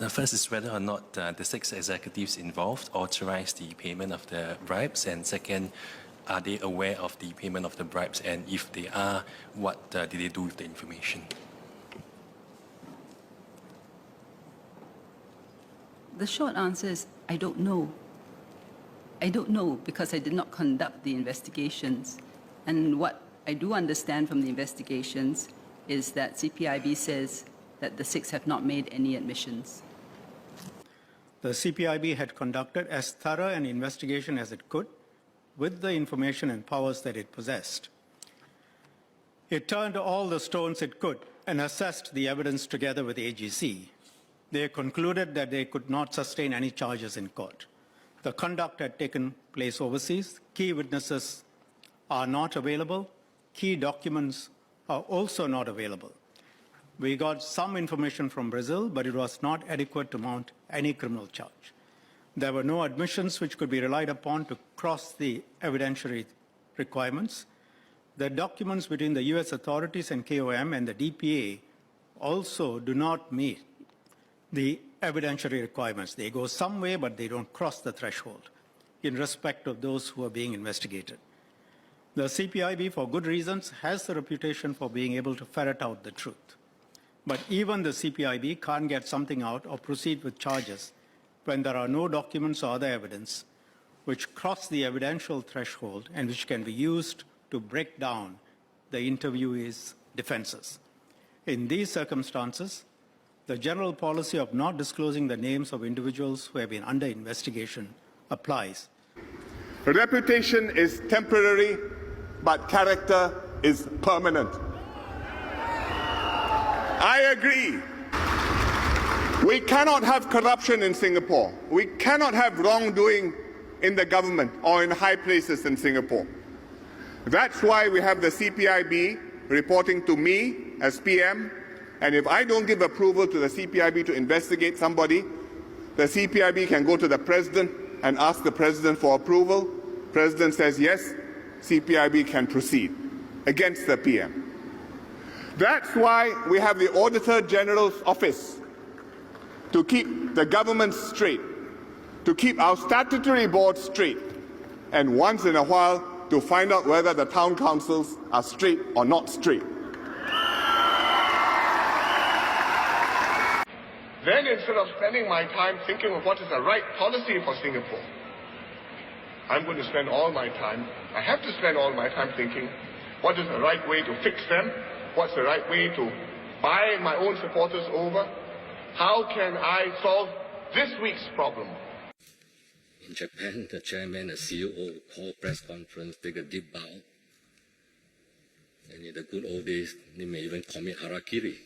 The first is whether or not the 6 executives involved authorized the payment of the bribes, and second, are they aware of the payment of the bribes, and if they are, what did they do with the information? The short answer is I don't know. I don't know because I did not conduct the investigations. And what I do understand from the investigations is that CPIB says that the 6 have not made any admissions. The CPIB had conducted as thorough an investigation as it could with the information and powers that it possessed. It turned all the stones it could and assessed the evidence together with the AGC. They concluded that they could not sustain any charges in court. The conduct had taken place overseas. Key witnesses are not available. Key documents are also not available. We got some information from Brazil, but it was not adequate to mount any criminal charge. There were no admissions which could be relied upon to cross the evidentiary requirements. The documents between the US authorities and KOM and the DPA also do not meet the evidentiary requirements. They go some way, but they don't cross the threshold in respect of those who are being investigated. The CPIB, for good reasons, has the reputation for being able to ferret out the truth. But even the CPIB can't get something out or proceed with charges when there are no documents or other evidence which cross the evidential threshold and which can be used to break down the interviewee's defenses. In these circumstances, the general policy of not disclosing the names of individuals who have been under investigation applies. Reputation is temporary, but character is permanent. I agree. We cannot have corruption in Singapore. We cannot have wrongdoing in the government or in high places in Singapore. That's why we have the CPIB reporting to me as PM, and if I don't give approval to the CPIB to investigate somebody, the CPIB can go to the President and ask the President for approval. President says yes, CPIB can proceed against the PM. That's why we have the Auditor General's Office, to keep the government straight, to keep our statutory board straight, and once in a while to find out whether the town councils are straight or not straight. Then instead of spending my time thinking of what is the right policy for Singapore, I'm going to spend all my time, I have to spend all my time thinking, what is the right way to fix them? What's the right way to buy my own supporters over? How can I solve this week's problem? In Japan, the chairman and CEO call press conference, take a deep bow. And in the good old days, they may even commit harakiri.